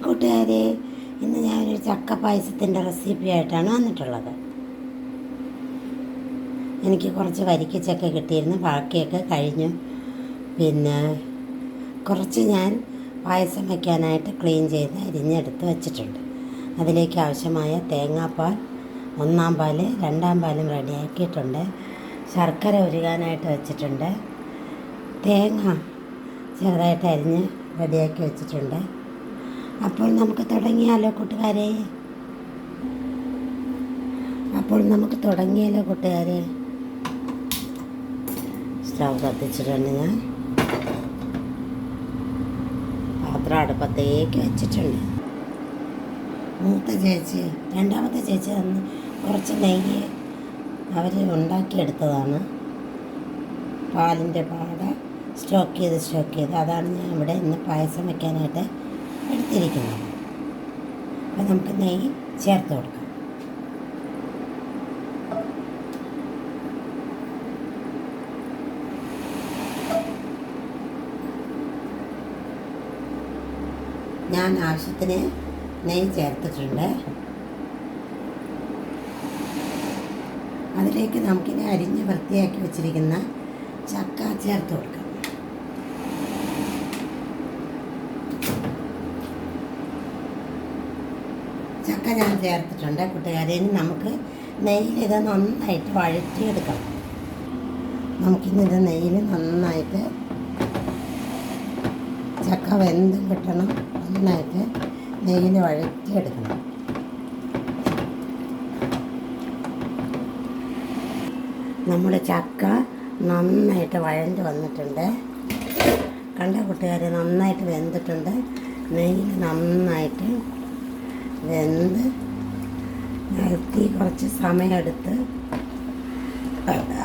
കൂട്ടുകാരെ, ഇന്ന് ഞാനൊരു ചക്ക പായസത്തിൻ്റെ റെസിപ്പി ആയിട്ടാണ് വന്നിട്ടുള്ളത്. എനിക്ക് കുറച്ച് വരിക്കച്ചക്ക കിട്ടിയിരുന്നു, ബാക്കിയൊക്കെ കഴിഞ്ഞു. പിന്നെ കുറച്ച് ഞാൻ പായസം വയ്ക്കാനായിട്ട് ക്ലീൻ ചെയ്ത് അരിഞ്ഞെടുത്ത് വച്ചിട്ടുണ്ട്. അതിലേക്ക് ആവശ്യമായ തേങ്ങാപ്പാൽ, ഒന്നാം പാൽ, രണ്ടാം പാലും റെഡിയാക്കിയിട്ടുണ്ട്. ശർക്കര ഉരുകാനായിട്ട് വെച്ചിട്ടുണ്ട്. തേങ്ങ ചെറുതായിട്ട് അരിഞ്ഞ് റെഡിയാക്കി വെച്ചിട്ടുണ്ട്. അപ്പോൾ നമുക്ക് തുടങ്ങിയാലോ കൂട്ടുകാരെ? സ്റ്റൗ കത്തിച്ചിട്ടുണ്ട്. ഞാൻ പാത്രം അടുപ്പത്തേക്ക് വെച്ചിട്ടുണ്ട്. രണ്ടാമത്തെ ചേച്ചി തന്ന് കുറച്ച് നെയ്യ് അവർ ഉണ്ടാക്കിയെടുത്തതാണ്. പാലിൻ്റെ പാട സ്റ്റോക്ക് ചെയ്ത് അതാണ് ഞാൻ ഇവിടെ ഇന്ന് പായസം വയ്ക്കാനായിട്ട് എടുത്തിരിക്കുന്നത്. അപ്പോൾ നമുക്ക് നെയ്യ് ചേർത്ത് കൊടുക്കാം. ഞാൻ ആവശ്യത്തിന് നെയ്യ് ചേർത്തിട്ടുണ്ട്. അതിലേക്ക് നമുക്കിനി അരിഞ്ഞ് വൃത്തിയാക്കി വെച്ചിരിക്കുന്ന ചക്ക ചേർത്ത് കൊടുക്കാം. ചക്ക ഞാൻ ചേർത്തിട്ടുണ്ട് കൂട്ടുകാരെ. ഇനി നമുക്ക് നെയ്യിൽ നന്നായിട്ട് വഴറ്റിയെടുക്കണം. നമുക്കിന്നിത് നെയ്യിൽ നന്നായിട്ട് ചക്ക വെന്തും കിട്ടണം. നന്നായിട്ട് നെയ്യിൽ വഴറ്റിയെടുക്കണം. നമ്മുടെ ചക്ക നന്നായിട്ട് വഴണ്ട് വന്നിട്ടുണ്ട്. കണ്ട കൂട്ടുകാരെ, നന്നായിട്ട് വെന്തിട്ടുണ്ട്. നെയ്യിൽ നന്നായിട്ട് വെന്ത് നിർത്തി കുറച്ച് സമയമെടുത്ത്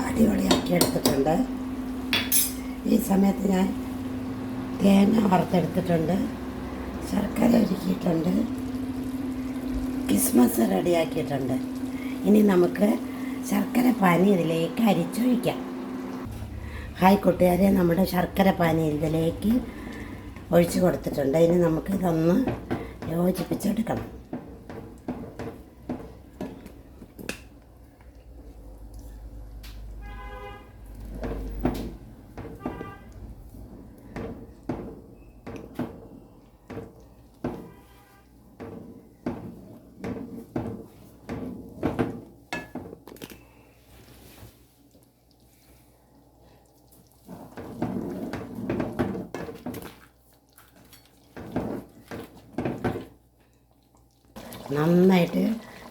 അടിപൊളിയാക്കി എടുത്തിട്ടുണ്ട്. ഈ സമയത്ത് ഞാൻ തേങ്ങ വറുത്തെടുത്തിട്ടുണ്ട്, ശർക്കര ഒരുക്കിയിട്ടുണ്ട്, കിസ്മസ് റെഡിയാക്കിയിട്ടുണ്ട്. ഇനി നമുക്ക് ശർക്കര പാനി ഇതിലേക്ക് അരിച്ചൊഴിക്കാം. ഹായ് കൂട്ടുകാരെ, നമ്മുടെ ശർക്കര പാനി ഇതിലേക്ക് ഒഴിച്ച് കൊടുത്തിട്ടുണ്ട്. ഇനി നമുക്ക് ഇതൊന്ന് യോജിപ്പിച്ചെടുക്കണം. നന്നായിട്ട്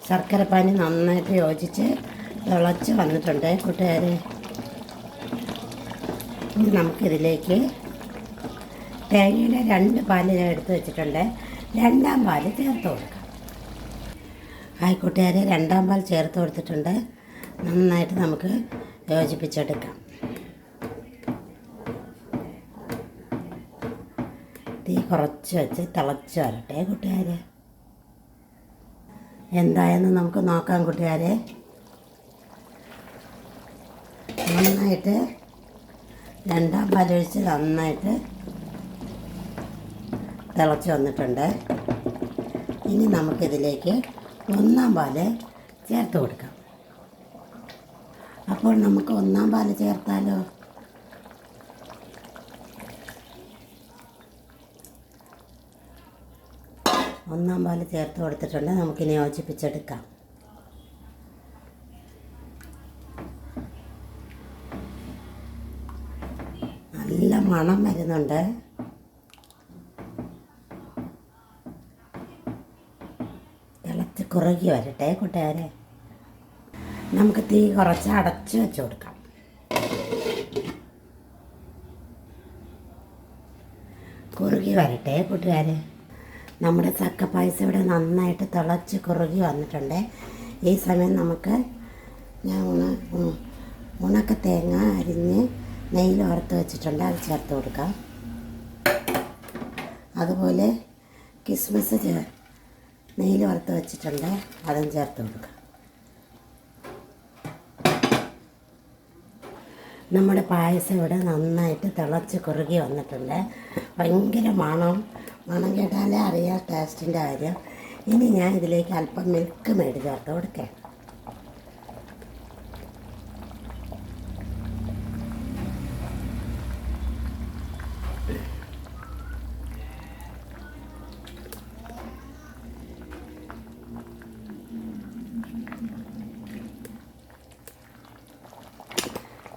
ശർക്കരപ്പാനി നന്നായിട്ട് യോജിച്ച് തിളച്ച് വന്നിട്ടുണ്ട് കൂട്ടുകാരെ. ഇനി നമുക്കിതിലേക്ക് തേങ്ങയുടെ 2 പാല് ഞാൻ എടുത്ത് വെച്ചിട്ടുണ്ട്. രണ്ടാം പാല് ചേർത്ത് കൊടുക്കാം. കൂട്ടുകാരെ, രണ്ടാം പാൽ ചേർത്ത് കൊടുത്തിട്ടുണ്ട്. നന്നായിട്ട് നമുക്ക് യോജിപ്പിച്ചെടുക്കാം. തീ കുറച്ച് വെച്ച് തിളച്ച് വരട്ടെ കൂട്ടുകാരെ. എന്തായെന്ന് നമുക്ക് നോക്കാം കൂട്ടുകാരെ. നന്നായിട്ട് രണ്ടാം പാലൊഴിച്ച് നന്നായിട്ട് തിളച്ച് വന്നിട്ടുണ്ട്. ഇനി നമുക്കിതിലേക്ക് ഒന്നാം പാല് ചേർത്ത് കൊടുക്കാം. അപ്പോൾ നമുക്ക് ഒന്നാം പാല് ചേർത്താലോ? ഒന്നാം പാല് ചേർത്ത് കൊടുത്തിട്ടുണ്ട്. നമുക്കിനി യോജിപ്പിച്ചെടുക്കാം. നല്ല മണം വരുന്നുണ്ട്. തിളച്ച് കുറുകി വരട്ടെ കൂട്ടുകാരെ. നമുക്ക് തീ കുറച്ച് അടച്ച് വെച്ച് കൊടുക്കാം. കുറുകി വരട്ടെ കൂട്ടുകാരെ. നമ്മുടെ ചക്ക പായസം ഇവിടെ നന്നായിട്ട് തിളച്ച് കുറുകി വന്നിട്ടുണ്ട്. ഈ സമയം നമുക്ക് ഞാൻ ഉണക്ക തേങ്ങ അരിഞ്ഞ് നെയ്യിൽ വറുത്ത് വെച്ചിട്ടുണ്ട്, അത് ചേർത്ത് കൊടുക്കാം. അതുപോലെ കിസ്മസ് നെയ്യിൽ വറുത്ത് വെച്ചിട്ടുണ്ട്, അതും ചേർത്ത് കൊടുക്കാം. നമ്മുടെ പായസം ഇവിടെ നന്നായിട്ട് തിളച്ച് കുറുകി വന്നിട്ടുണ്ട്. ഭയങ്കര മണം കേട്ടാലേ അറിയാം ടേസ്റ്റിൻ്റെ കാര്യം. ഇനി ഞാൻ ഇതിലേക്ക് അല്പം മിൽക്ക് മേടി ചേർത്ത് കൊടുക്കാം.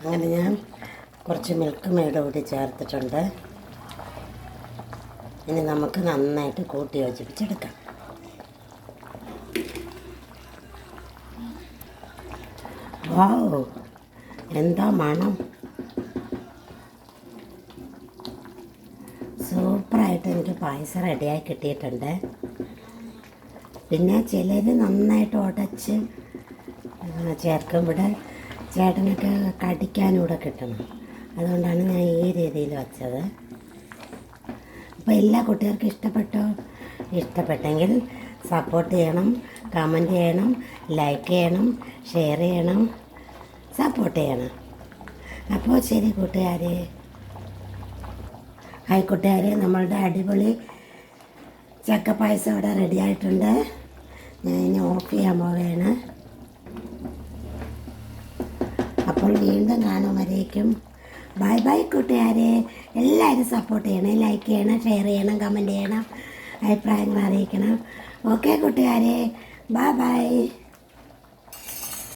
അങ്ങനെ ഞാൻ കുറച്ച് മിൽക്ക് മെയ്ഡ് കൂടി ചേർത്തിട്ടുണ്ട്. ഇനി നമുക്ക് നന്നായിട്ട് കൂട്ടി യോജിപ്പിച്ചെടുക്കാം. വാവ്, എന്താ മണം! സൂപ്പറായിട്ട് എനിക്ക് പായസം റെഡിയായി കിട്ടിയിട്ടുണ്ട്. പിന്നെ ചിലർ നന്നായിട്ട് ഉടച്ച് ചേർക്കും. ഇവിടെ ചേട്ടനൊക്കെ കടിക്കാനൂടെ കിട്ടണം, അതുകൊണ്ടാണ് ഞാൻ ഈ രീതിയിൽ വച്ചത്. അപ്പോൾ എല്ലാ കുട്ടികൾക്കും ഇഷ്ടപ്പെട്ടെങ്കിൽ സപ്പോർട്ട് ചെയ്യണം, കമൻറ്റ് ചെയ്യണം, ലൈക്ക് ചെയ്യണം, ഷെയർ ചെയ്യണം, സപ്പോർട്ട് ചെയ്യണം. അപ്പോൾ ശരി കൂട്ടുകാരെ. ഹായ് കൂട്ടുകാരെ, നമ്മളുടെ അടിപൊളി ചക്കപ്പായസം ഇവിടെ റെഡി ആയിട്ടുണ്ട്. ഞാൻ ഇനി ഓഫ് ചെയ്യാൻ പോവുകയാണ്. അപ്പോൾ വീണ്ടും കാണുമ്പോഴേക്കും ബൈ ബൈ കൂട്ടുകാരെ. എല്ലാവരും സപ്പോർട്ട് ചെയ്യണം, ലൈക്ക് ചെയ്യണം, ഷെയർ ചെയ്യണം, കമൻറ്റ് ചെയ്യണം, അഭിപ്രായങ്ങൾ അറിയിക്കണം. ഓക്കെ കൂട്ടുകാരെ, ബൈ ബൈ.